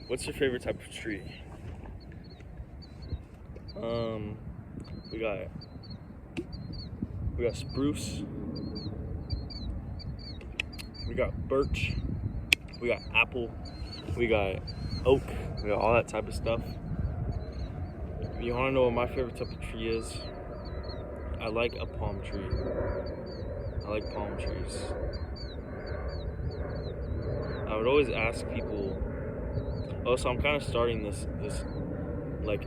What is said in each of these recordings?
What's your favorite type of tree? We got spruce. We got birch. We got apple. We got oak. We got all that type of stuff. You want to know what my favorite type of tree is? I like a palm tree. I like palm trees. I would always ask people. Oh, so I'm kind of starting this like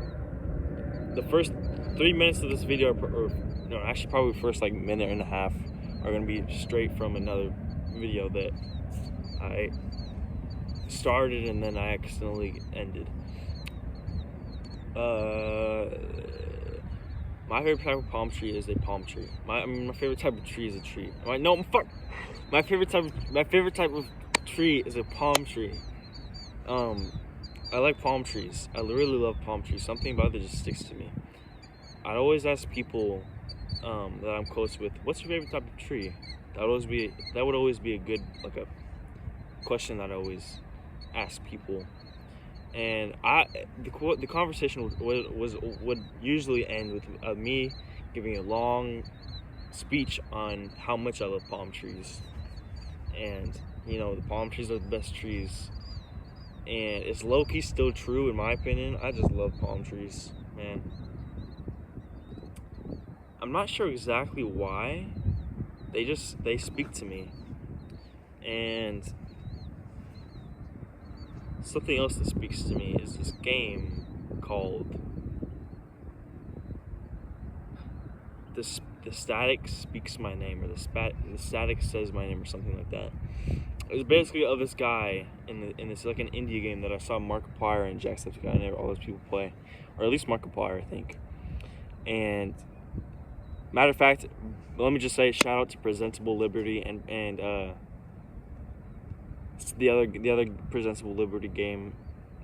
the first 3 minutes of this video, or no, actually probably first like minute and a half are gonna be straight from another video that I started and then I accidentally ended. My favorite type of palm tree is a palm tree. My favorite type of tree is a tree. My favorite type of tree is a palm tree. I like palm trees. I really love palm trees. Something about it just sticks to me. I always ask people that I'm close with, "What's your favorite type of tree?" That would always be a good a question that I always ask people. And the conversation would usually end with me giving a long speech on how much I love palm trees, and the palm trees are the best trees, and it's low-key still true in my opinion. I just love palm trees, man. I'm not sure exactly why. They speak to me. And something else that speaks to me is this game called The Static Speaks My Name, or the Static Says My Name, or something like that. It was basically of this guy in this like an indie game that I saw Markiplier and Jacksepticeye and all those people play, or at least Markiplier, I think. And matter of fact, let me just say shout out to Presentable Liberty and the other Presentable Liberty game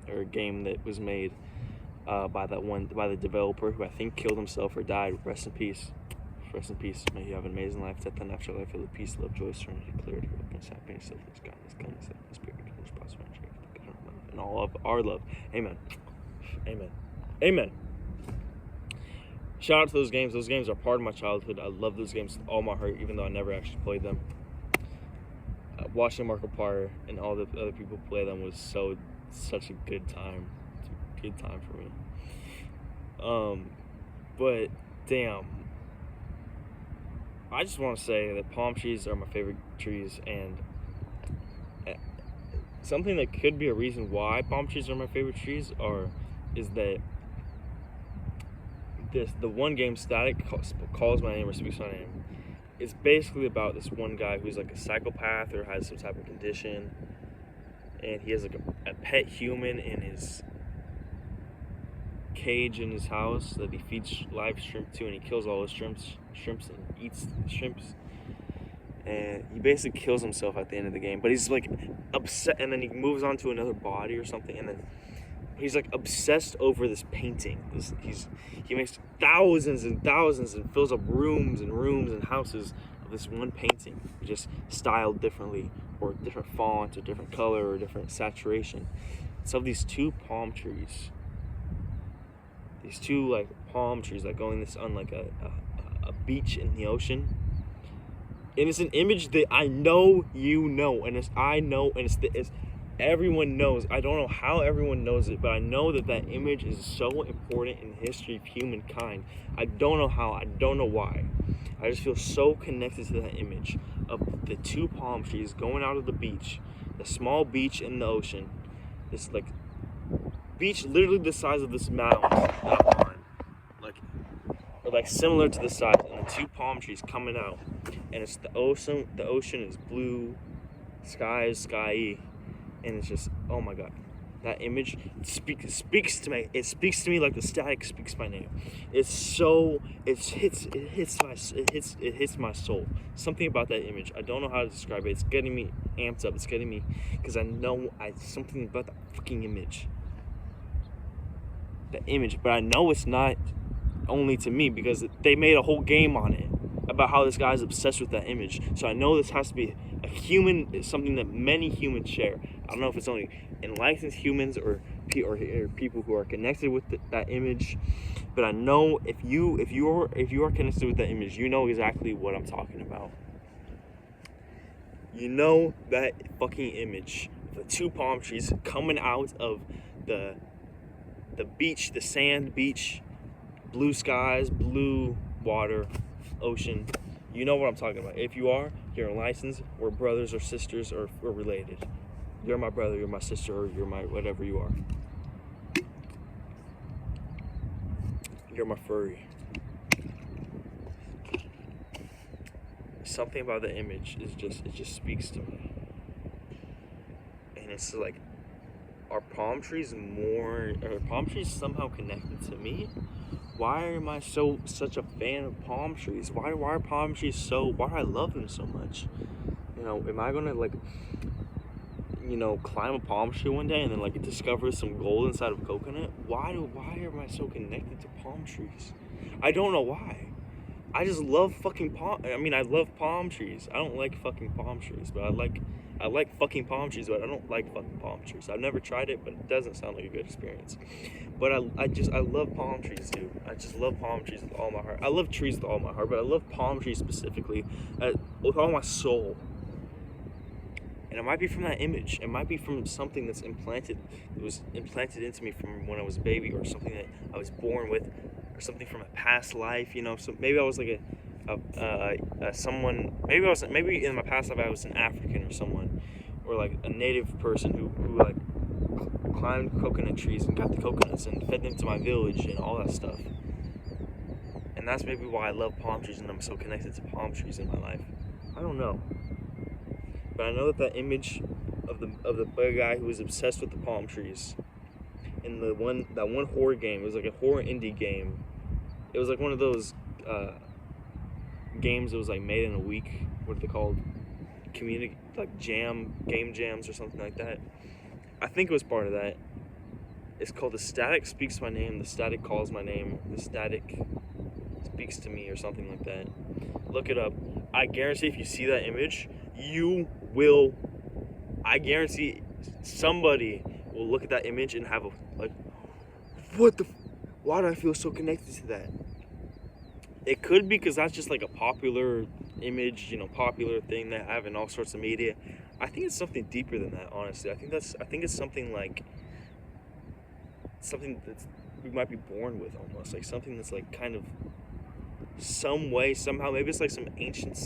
that was made by the developer who I think killed himself or died. Rest in peace. Rest in peace. May you have an amazing life, death and afterlife, filled with peace, love, joy, serenity, clarity, openness, happiness, selfless, kindness, kindness, spirit, goodness, prosperity, and all of our love. Amen. Amen. Amen. Shout out to those games. Those games are part of my childhood. I love those games with all my heart, even though I never actually played them. Watching Markiplier and all the other people play them was such a good time. It's a good time for me. But damn, I just want to say that palm trees are my favorite trees, and something that could be a reason why palm trees are my favorite trees is that the one game Static Calls My Name or Speaks My Name is basically about this one guy who's like a psychopath or has some type of condition, and he has like a pet human in his cage in his house that he feeds live shrimp to, and he kills all his shrimps and eats the shrimps, and he basically kills himself at the end of the game. But he's like upset, and then he moves on to another body or something, and then he's like obsessed over this painting. He makes thousands and thousands and fills up rooms and rooms and houses of this one painting, just styled differently, or different font, or different color, or different saturation. So these two palm trees, like going on like a beach in the ocean, and it's an image that I know and it's everyone knows. I don't know how everyone knows it, but I know that image is so important in the history of humankind. I don't know how, I don't know why. I just feel so connected to that image of the two palm trees going out of the beach, the small beach in the ocean, this like beach literally the size of this mound that I'm on, like similar to the size, and the two palm trees coming out, and it's the ocean is blue, sky is skyey. And it's just, oh my god, that image speaks to me. It speaks to me like the Static Speaks My Name. It hits my soul. Something about that image. I don't know how to describe it. It's getting me amped up. It's getting me, because I know something about that fucking image. The image, but I know it's not only to me, because they made a whole game on it. about how this guy's obsessed with that image. So I know this has to be a human, something that many humans share. I don't know if it's only enlightened humans or people who are connected with that image, but I know if you are connected with that image, you know exactly what I'm talking about. You know that fucking image, the two palm trees coming out of the beach, the sand beach, blue skies, blue water, ocean. You know what I'm talking about. If you are, you're licensed. We're brothers or sisters or we're related. You're my brother, you're my sister, or you're my whatever you are. You're my furry. Something about the image is it just speaks to me. And it's like, are palm trees somehow connected to me? Why am I such a fan of palm trees? Why are palm trees why do I love them so much? You know, am I gonna like, you know, climb a palm tree one day and then like discover some gold inside of a coconut? Why am I so connected to palm trees? I don't know why. I just love I love palm trees. I don't like fucking palm trees, but I like fucking palm trees, but I don't like fucking palm trees. I've never tried it, but it doesn't sound like a good experience. But I love palm trees, dude. I just love palm trees with all my heart. I love trees with all my heart, but I love palm trees specifically with all my soul. And it might be from that image. It might be from something that's implanted. It was implanted into me from when I was a baby, or something that I was born with, or something from a past life. You know, so maybe I was like someone. Maybe in my past life I was an African or someone, or like a native person who like climbed coconut trees and got the coconuts and fed them to my village and all that stuff. And that's maybe why I love palm trees and I'm so connected to palm trees in my life. I don't know. But I know that image of the guy who was obsessed with the palm trees in that one horror game. It was like a horror indie game. It was like one of those games that was like made in a week. What are they called? Game jams or something like that. I think it was part of that. It's called The Static Speaks My Name. The Static Calls My Name. The Static Speaks to Me, or something like that. Look it up. I guarantee if you see that image, I guarantee somebody will look at that image and have why do I feel so connected to that? It could be because that's just like a popular image, you know, popular thing that I have in all sorts of media. I think it's something deeper than that, honestly. I think it's something like something that we might be born with, almost like something that's like kind of some way, somehow, maybe it's like some ancient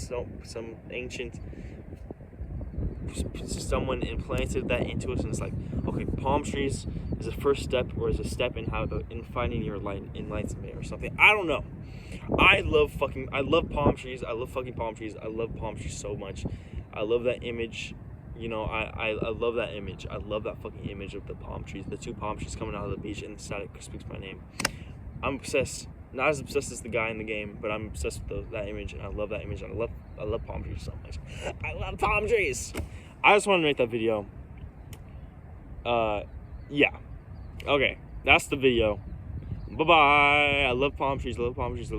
someone implanted that into us, and it's like, okay, palm trees is a first step, or is a step in finding your enlightenment or something. I don't know. I love palm trees. I love fucking palm trees. I love palm trees so much. I love that image. You know, I love that image. I love that fucking image of the palm trees, the two palm trees coming out of the beach, and The Static Speaks My Name. I'm obsessed. Not as obsessed as the guy in the game, but I'm obsessed with that image, and I love that image, and I love palm trees so much. I love palm trees. I just wanted to make that video. Yeah. Okay, that's the video. Bye-bye. I love palm trees. I love palm trees.